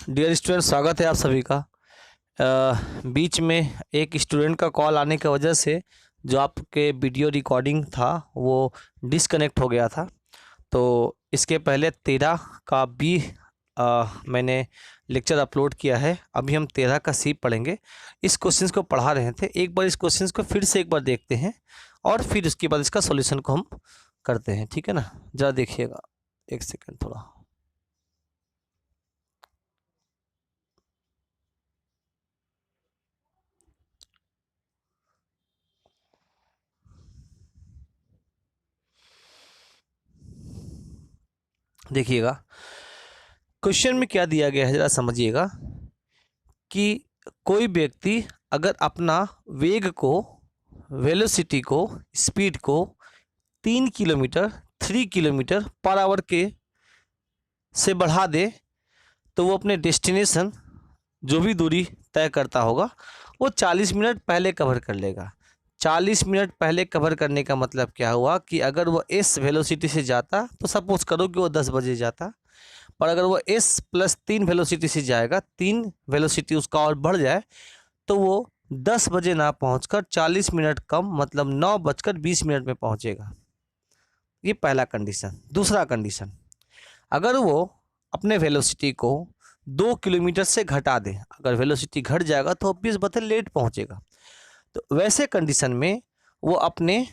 Dear student, स्वागत है आप सभी का। बीच में एक स्टूडेंट का कॉल आने की वजह से जो आपके वीडियो रिकॉर्डिंग था वो डिसकनेक्ट हो गया था। तो इसके पहले 13 का भी मैंने लेक्चर अपलोड किया है। अभी हम 13 का सी पढ़ेंगे। इस क्वेश्चन को पढ़ा रहे थे, एक बार इस क्वेश्चन को फिर से एक बार देखते हैं और फिर उसके बाद इसका सॉल्यूशन को हम करते हैं, ठीक है ना। ज़रा देखिएगा, एक सेकेंड थोड़ा। देखिएगा क्वेश्चन में क्या दिया गया है, ज़रा समझिएगा कि कोई व्यक्ति अगर अपना वेग को, वेलोसिटी को, स्पीड को 3 किलोमीटर 3 किलोमीटर पर आवर के से बढ़ा दे तो वो अपने डेस्टिनेशन जो भी दूरी तय करता होगा वो 40 मिनट पहले कवर कर लेगा। 40 मिनट पहले कवर करने का मतलब क्या हुआ कि अगर वो एस वेलोसिटी से जाता तो सपोज करो कि वो 10 बजे जाता, पर अगर वो s+3 वेलोसिटी से जाएगा, 3 वेलोसिटी उसका और बढ़ जाए तो वो 10 बजे ना पहुंचकर 40 मिनट कम मतलब 9:20 में पहुंचेगा। ये पहला कंडीशन। दूसरा कंडीशन, अगर वो अपने वेलोसिटी को 2 किलोमीटर से घटा दे, अगर वेलोसिटी घट जाएगा तो ऑब्वियस बात है लेट पहुंचेगा। तो वैसे कंडीशन में वो अपने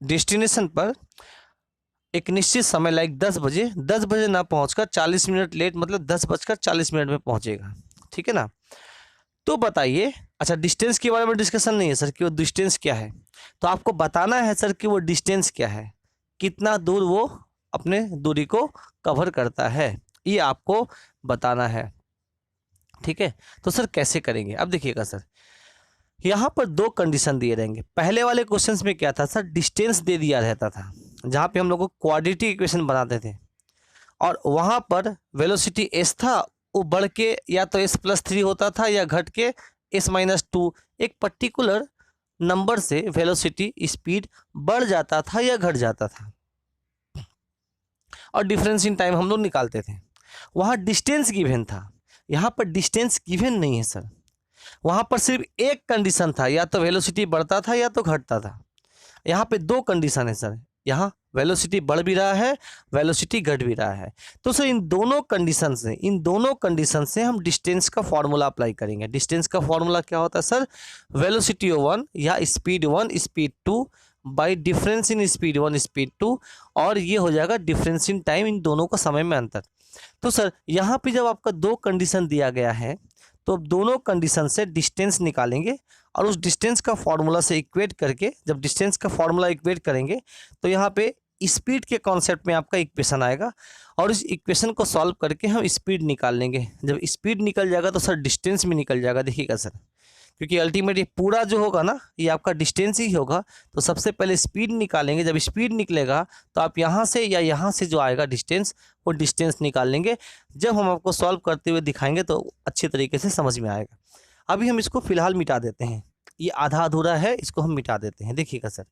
डेस्टिनेशन पर एक निश्चित समय लाइक 10 बजे ना पहुंचकर 40 मिनट लेट मतलब 10:40 में पहुंचेगा, ठीक है ना। तो बताइए, अच्छा डिस्टेंस के बारे में डिस्कशन नहीं है सर कि वो डिस्टेंस क्या है, तो आपको बताना है सर कि वो डिस्टेंस क्या है, कितना दूर वो अपने दूरी को कवर करता है, ये आपको बताना है, ठीक है। तो सर कैसे करेंगे, अब देखिएगा सर, यहाँ पर 2 कंडीशन दिए रहेंगे। पहले वाले क्वेश्चंस में क्या था सर, डिस्टेंस दे दिया रहता था जहाँ पे हम लोग को क्वाड्रेटिक इक्वेशन बनाते थे, और वहाँ पर वेलोसिटी एस था, वो बढ़ के या तो s+3 होता था या घट के s-2, एक पर्टिकुलर नंबर से वेलोसिटी स्पीड बढ़ जाता था या घट जाता था, और डिफरेंस इन टाइम हम लोग निकालते थे। वहाँ डिस्टेंस गिवन था, यहाँ पर डिस्टेंस गिवन नहीं है सर। वहाँ पर सिर्फ एक कंडीशन था, या तो वेलोसिटी बढ़ता था या तो घटता था। यहाँ पे 2 कंडीशन है सर, यहाँ वेलोसिटी बढ़ भी रहा है, वेलोसिटी घट भी रहा है। तो सर इन दोनों कंडीशन से हम डिस्टेंस का फॉर्मूला अप्लाई करेंगे। डिस्टेंस का फॉर्मूला क्या होता है सर, वेलोसिटी 1 या speed 1 speed 2 by difference in speed 1 speed 2, और ये हो जाएगा डिफरेंस इन टाइम, इन दोनों का समय में अंतर। तो सर यहाँ पे जब आपका 2 कंडीशन दिया गया है तो दोनों कंडीशन से डिस्टेंस निकालेंगे, और उस डिस्टेंस का फॉर्मूला से इक्वेट करके, जब डिस्टेंस का फॉर्मूला इक्वेट करेंगे तो यहाँ पे स्पीड के कॉन्सेप्ट में आपका इक्वेशन आएगा, और इस इक्वेशन को सॉल्व करके हम स्पीड निकाल लेंगे। जब स्पीड निकल जाएगा तो सर डिस्टेंस भी निकल जाएगा। देखिएगा सर, क्योंकि अल्टीमेट ये पूरा जो होगा ना ये आपका डिस्टेंस ही होगा, तो सबसे पहले स्पीड निकालेंगे। जब स्पीड निकलेगा तो आप यहाँ से या यहाँ से जो आएगा डिस्टेंस, वो डिस्टेंस निकाल लेंगे। जब हम आपको सॉल्व करते हुए दिखाएंगे तो अच्छे तरीके से समझ में आएगा। अभी हम इसको फिलहाल मिटा देते हैं, ये आधा अधूरा है, इसको हम मिटा देते हैं। देखिएगा सर,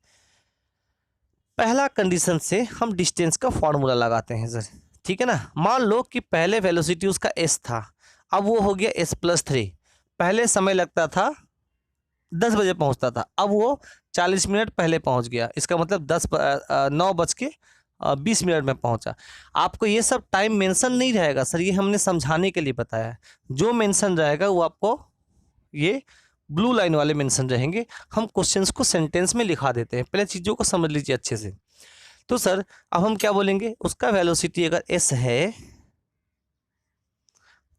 पहला कंडीशन से हम डिस्टेंस का फॉर्मूला लगाते हैं सर, ठीक है ना। मान लो कि पहले वेलोसिटी उसका s था, अब वो हो गया s+3। पहले समय लगता था 10 बजे पहुंचता था, अब वो 40 मिनट पहले पहुंच गया, इसका मतलब 9:20 में पहुंचा। आपको ये सब टाइम मेंशन नहीं रहेगा सर, ये हमने समझाने के लिए बताया। जो मेंशन रहेगा वो आपको ये ब्लू लाइन वाले मेंशन रहेंगे। हम क्वेश्चंस को सेंटेंस में लिखा देते हैं, पहले चीज़ों को समझ लीजिए अच्छे से। तो सर अब हम क्या बोलेंगे, उसका वेलोसिटी अगर s है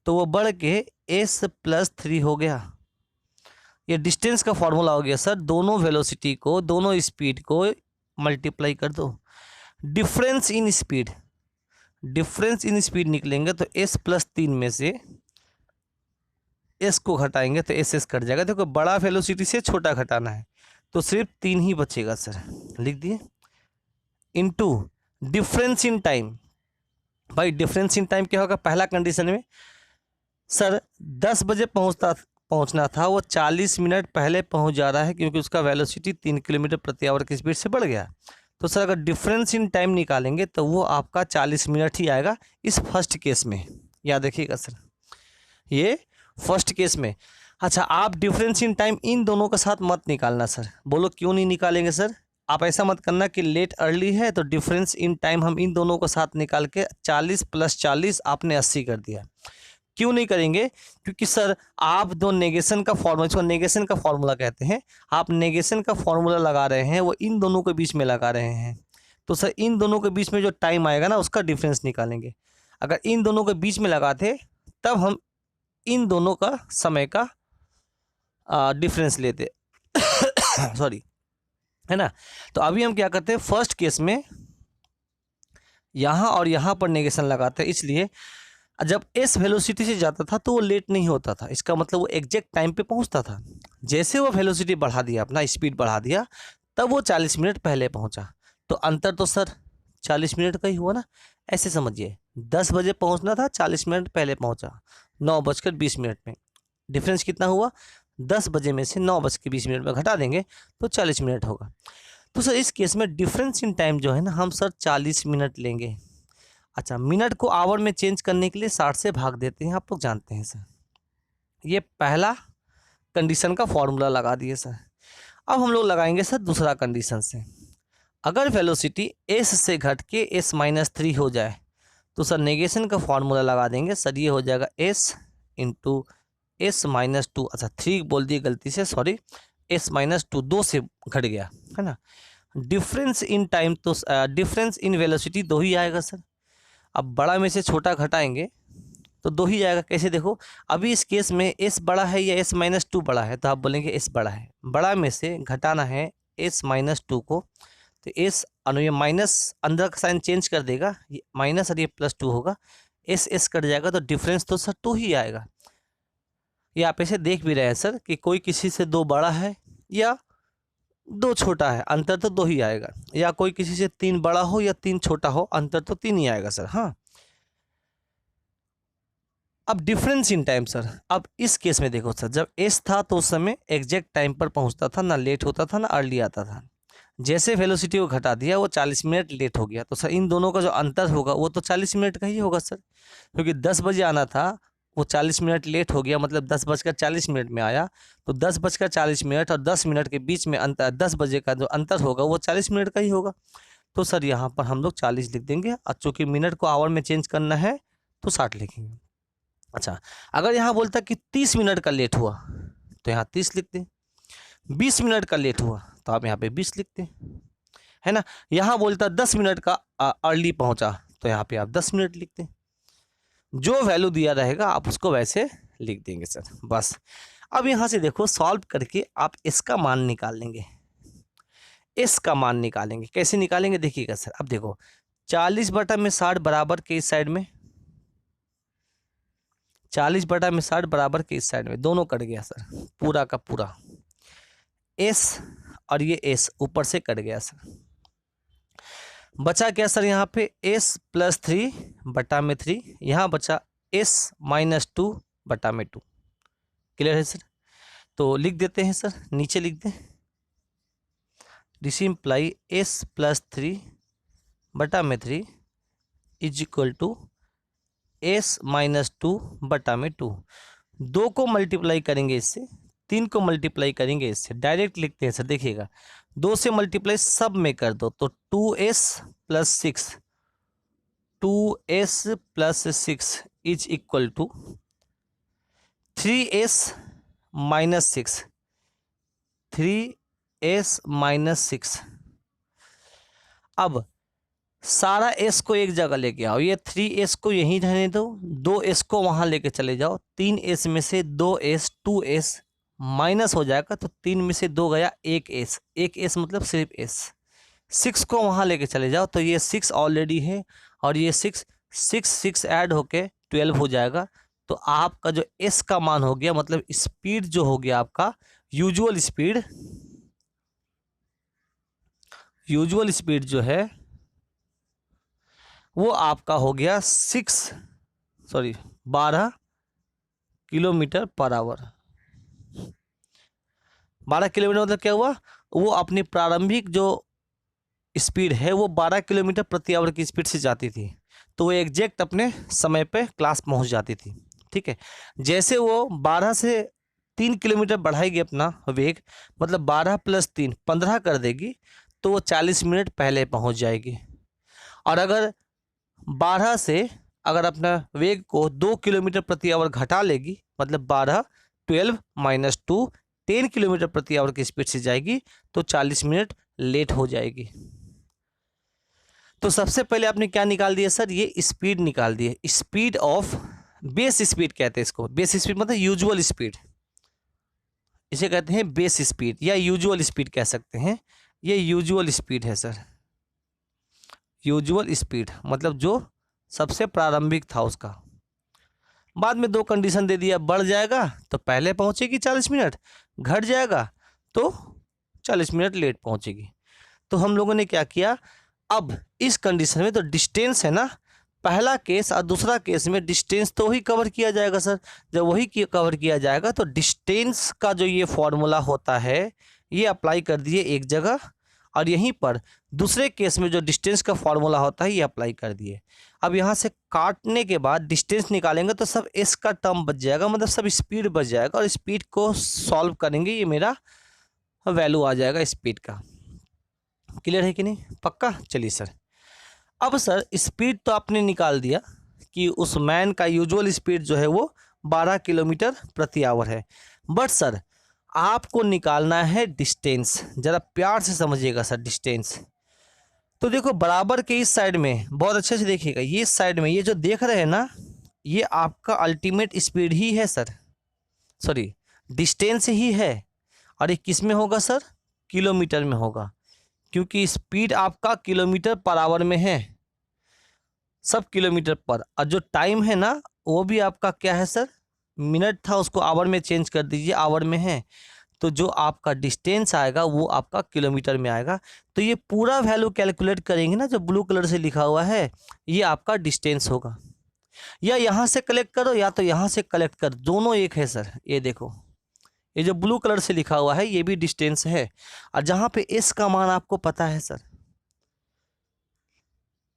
तो वो बढ़ के s+3 हो गया। ये डिस्टेंस का फॉर्मूला हो गया सर, दोनों वेलोसिटी को, दोनों स्पीड को मल्टीप्लाई कर दो। Difference in speed, difference in speed निकलेंगे तो s+3 में से s को घटाएंगे तो s कट जाएगा। देखो बड़ा वेलोसिटी से छोटा घटाना है तो सिर्फ 3 ही बचेगा सर, लिख दिए। इनटू डिफरेंस इन टाइम, भाई डिफरेंस इन टाइम क्या होगा, पहला कंडीशन में सर 10 बजे पहुंचना था, वो 40 मिनट पहले पहुंच जा रहा है क्योंकि उसका वेलोसिटी 3 किलोमीटर प्रति आवर की स्पीड से बढ़ गया। तो सर अगर डिफरेंस इन टाइम निकालेंगे तो वो आपका 40 मिनट ही आएगा इस फर्स्ट केस में। या देखिएगा सर, ये फर्स्ट केस में। अच्छा, आप डिफरेंस इन टाइम इन दोनों के साथ मत निकालना सर। बोलो क्यों नहीं निकालेंगे सर? आप ऐसा मत करना कि लेट अर्ली है तो डिफरेंस इन टाइम हम इन दोनों को साथ निकाल के 40 + 40 आपने 80 कर दिया। क्यों नहीं करेंगे? क्योंकि सर आप जो नेगेशन का फॉर्मूला, इसको नेगेशन का फॉर्मूला कहते हैं, आप नेगेशन का फॉर्मूला लगा रहे हैं वो इन दोनों के बीच में लगा रहे हैं। तो सर इन दोनों के बीच में जो टाइम आएगा ना उसका डिफरेंस निकालेंगे। अगर इन दोनों के बीच में लगाते तब हम इन दोनों का समय का डिफरेंस लेते सॉरी, है ना। तो अभी हम क्या करते हैं, फर्स्ट केस में यहाँ और यहाँ पर नेगेशन लगाते हैं, इसलिए जब एस वेलोसिटी से जाता था तो वो लेट नहीं होता था। इसका मतलब वो एग्जैक्ट टाइम पे पहुँचता था। जैसे वो वेलोसिटी बढ़ा दिया, अपना स्पीड बढ़ा दिया, तब वो 40 मिनट पहले पहुँचा। तो अंतर तो सर 40 मिनट का ही हुआ ना। ऐसे समझिए, 10 बजे पहुँचना था, 40 मिनट पहले पहुँचा, 9:20 में। डिफरेंस कितना हुआ? 10 बजे में से 9:20 में घटा देंगे तो 40 मिनट होगा। तो सर इस केस में डिफरेंस इन टाइम जो है ना, हम सर 40 मिनट लेंगे। अच्छा, मिनट को आवर में चेंज करने के लिए 60 से भाग देते हैं, आप लोग जानते हैं सर। ये पहला कंडीशन का फॉर्मूला लगा दिए सर। अब हम लोग लगाएंगे सर दूसरा कंडीशन से। अगर वेलोसिटी एस से घट के s-3 हो जाए तो सर नेगेशन का फॉर्मूला लगा देंगे सर। ये हो जाएगा s × s-2। अच्छा 3 बोल दिए गलती से, सॉरी, s-2 2 से घट गया, है ना। डिफरेंस इन टाइम तो डिफरेंस इन वेलोसिटी 2 ही आएगा सर। अब बड़ा में से छोटा घटाएंगे तो 2 ही आएगा। कैसे देखो, अभी इस केस में s बड़ा है या s-2 बड़ा है, तो आप बोलेंगे s बड़ा है। बड़ा में से घटाना है s-2 को, तो s ये माइनस अंदर का साइन चेंज कर देगा, ये माइनस और ये +2 होगा, s कट जाएगा तो डिफरेंस तो सर 2 ही आएगा। ये आप ऐसे देख भी रहे हैं सर कि कोई किसी से 2 बड़ा है या 2 छोटा है, अंतर तो 2 ही आएगा। या कोई किसी से 3 बड़ा हो या 3 छोटा हो, अंतर तो 3 ही आएगा सर। हाँ, अब डिफरेंस इन टाइम सर। अब इस केस में देखो सर, जब एस था तो उस समय एग्जैक्ट टाइम पर पहुंचता था, ना लेट होता था ना अर्ली आता था। जैसे वेलोसिटी को घटा दिया वो 40 मिनट लेट हो गया, तो सर इन दोनों का जो अंतर होगा वो तो 40 मिनट का ही होगा सर। क्योंकि 10 बजे आना था, वो 40 मिनट लेट हो गया, मतलब 10:40 में आया, तो 10:40 और 10 मिनट के बीच में अंतर, 10 बजे का जो अंतर होगा वो 40 मिनट का ही होगा। तो सर यहाँ पर हम लोग 40 लिख देंगे, और चूँकि मिनट को आवर में चेंज करना है तो 60 लिखेंगे। अच्छा, अगर यहाँ बोलता कि 30 मिनट का लेट हुआ तो यहाँ 30 लिख दें। 20 मिनट का लेट हुआ तो आप यहाँ पे 20 लिखते हैं, है ना। यहाँ बोलता 10 मिनट का अर्ली पहुँचा तो यहाँ पे आप 10 मिनट लिखते हैं। जो वैल्यू दिया रहेगा आप उसको वैसे लिख देंगे सर, बस। अब यहाँ से देखो, सॉल्व करके आप इसका मान निकाल लेंगे। इसका मान निकालेंगे, कैसे निकालेंगे देखिएगा सर। अब देखो 40/60 बराबर के इस साइड में, 40/60 बराबर के इस साइड में, दोनों कट गया सर, पूरा का पूरा। एस और ये एस ऊपर से कट गया सर। बचा क्या सर यहाँ पे? s + 3/3, यहाँ बचा s-2/2। क्लियर है सर? तो लिख देते हैं सर, नीचे लिख दें। This imply s + 3/3 = s-2/2। 2 को मल्टीप्लाई करेंगे इससे, 3 को मल्टीप्लाई करेंगे इससे, डायरेक्ट लिखते हैं सर। देखिएगा 2 से मल्टीप्लाई सब में कर दो तो 2s + 6, 2s + 6 = 3s - 6, 3s - 6। अब सारा s को एक जगह लेके आओ, ये 3s को यहीं रहने दो, 2s को वहां लेके चले जाओ। 3s में से 2s, 2s माइनस हो जाएगा, तो 3 में से 2 गया, 1s, 1s मतलब सिर्फ s। 6 को वहां लेके चले जाओ, तो ये 6 ऑलरेडी है और ये 6 ऐड होके 12 हो जाएगा। तो आपका जो s का मान हो गया, मतलब स्पीड जो हो गया आपका, यूजुअल स्पीड जो है वो आपका हो गया 12 किलोमीटर पर आवर। 12 किलोमीटर मतलब क्या हुआ? वो अपनी प्रारंभिक जो स्पीड है वो 12 किलोमीटर प्रति आवर की स्पीड से जाती थी, तो वो एग्जैक्ट अपने समय पे क्लास पहुंच जाती थी। ठीक है, जैसे वो 12 से 3 किलोमीटर बढ़ाएगी अपना वेग, मतलब 12 + 3 15 कर देगी, तो वो 40 मिनट पहले पहुंच जाएगी। और अगर 12 से अगर अपना वेग को 2 किलोमीटर प्रति आवर घटा लेगी, मतलब 12 12 - 2 10 किलोमीटर प्रति आवर की स्पीड से जाएगी, तो 40 मिनट लेट हो जाएगी। तो सबसे पहले आपने क्या निकाल दिया सर, ये स्पीड निकाल दी है, स्पीड ऑफ बेस स्पीड कहते हैं इसको। बेस स्पीड मतलब यूजुअल स्पीड, इसे कहते हैं बेस स्पीड या यूजुअल स्पीड कह सकते हैं। ये यूजुअल स्पीड है सर, यूजुअल स्पीड मतलब जो सबसे प्रारंभिक था उसका। बाद में 2 कंडीशन दे दिया, बढ़ जाएगा तो पहले पहुंचेगी 40 मिनट, घट जाएगा तो 40 मिनट लेट पहुंचेगी। तो हम लोगों ने क्या किया, अब इस कंडीशन में तो डिस्टेंस है ना, पहला केस और दूसरा केस में डिस्टेंस तो वही कवर किया जाएगा सर। जब वही कवर किया जाएगा तो डिस्टेंस का जो ये फॉर्मूला होता है ये अप्लाई कर दिए एक जगह, और यहीं पर दूसरे केस में जो डिस्टेंस का फॉर्मूला होता है ये अप्लाई कर दिए। अब यहाँ से काटने के बाद डिस्टेंस निकालेंगे तो सब एस का टर्म बच जाएगा, मतलब सब स्पीड बच जाएगा, और स्पीड को सॉल्व करेंगे ये मेरा वैल्यू आ जाएगा स्पीड का। क्लियर है कि नहीं, पक्का? चलिए सर, अब सर स्पीड तो आपने निकाल दिया कि उस मैन का यूजुअल स्पीड जो है वो 12 किलोमीटर प्रति आवर है, बट सर आपको निकालना है डिस्टेंस। जरा प्यार से समझिएगा सर डिस्टेंस। तो देखो बराबर के इस साइड में बहुत अच्छे से देखिएगा, ये साइड में ये जो देख रहे हैं ना, ये आपका अल्टीमेट स्पीड ही है सर, सॉरी डिस्टेंस ही है। और ये किस में होगा सर, किलोमीटर में होगा, क्योंकि स्पीड आपका किलोमीटर पर आवर में है, सब किलोमीटर पर। और जो टाइम है ना वो भी आपका क्या है सर, मिनट था उसको आवर में चेंज कर दीजिए, आवर में है, तो जो आपका डिस्टेंस आएगा वो आपका किलोमीटर में आएगा। तो ये पूरा वैल्यू कैलकुलेट करेंगे ना, जो ब्लू कलर से लिखा हुआ है ये आपका डिस्टेंस होगा। या यहाँ से कलेक्ट करो या तो यहाँ से कलेक्ट कर, दोनों एक है सर। ये देखो ये जो ब्लू कलर से लिखा हुआ है ये भी डिस्टेंस है, और जहाँ पे एस का मान आपको पता है सर,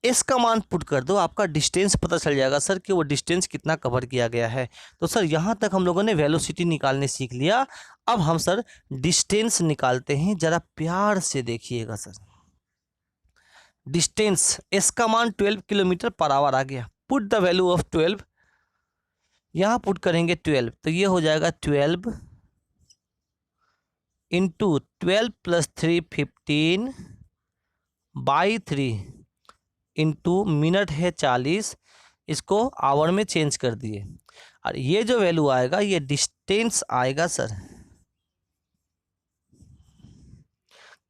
एस का मान पुट कर दो, आपका डिस्टेंस पता चल जाएगा सर कि वो डिस्टेंस कितना कवर किया गया है। तो सर यहाँ तक हम लोगों ने वेलोसिटी निकालने सीख लिया। अब हम सर डिस्टेंस निकालते हैं, जरा प्यार से देखिएगा सर। डिस्टेंस एस का मान 12 किलोमीटर पर आवर आ गया, पुट द वैल्यू ऑफ 12, यहाँ पुट करेंगे 12, तो ये हो जाएगा 12 इंटू 12 + 3 15/3 इंटू मिनट है 40, इसको आवर में चेंज कर दिए, और ये जो वैल्यू आएगा ये डिस्टेंस आएगा सर,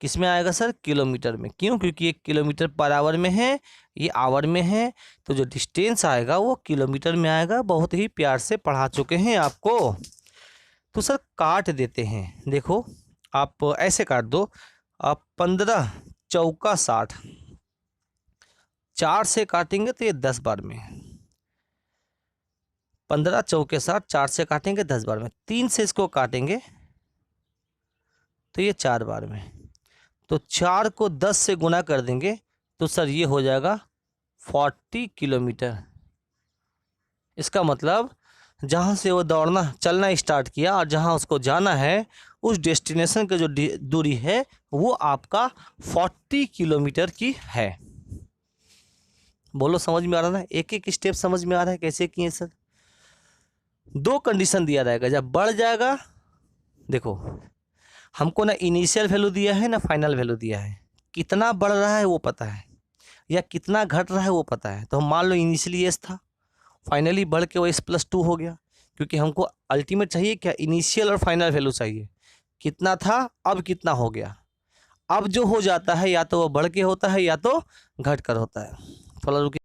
किस में आएगा सर, किलोमीटर में। क्यों, क्योंकि ये किलोमीटर पर आवर में है, ये आवर में है, तो जो डिस्टेंस आएगा वो किलोमीटर में आएगा। बहुत ही प्यार से पढ़ा चुके हैं आपको। तो सर काट देते हैं, देखो आप ऐसे काट दो, आप 15 चौका 60, 4 से काटेंगे तो ये 10 बार में, 15 चौके 60, 4 से काटेंगे 10 बार में, 3 से इसको काटेंगे तो ये 4 बार में, तो 4 को 10 से गुना कर देंगे तो सर ये हो जाएगा 40 किलोमीटर। इसका मतलब जहाँ से वो दौड़ना चलना स्टार्ट किया और जहाँ उसको जाना है उस डेस्टिनेशन की जो दूरी है वो आपका 40 किलोमीटर की है। बोलो समझ में आ रहा है ना, एक एक स्टेप समझ में आ रहा है कैसे किए सर। 2 कंडीशन दिया रहेगा, जब बढ़ जाएगा, देखो हमको ना इनिशियल वैल्यू दिया है ना फाइनल वैल्यू दिया है, कितना बढ़ रहा है वो पता है या कितना घट रहा है वो पता है। तो हम मान लो इनिशियली एस था, फाइनली बढ़ के वो एस + 2 हो गया, क्योंकि हमको अल्टीमेट चाहिए क्या, इनिशियल और फाइनल वैल्यू चाहिए। कितना था अब कितना हो गया, अब जो हो जाता है या तो वो बढ़ के होता है या तो घट कर होता है। थोड़ा रुकिए।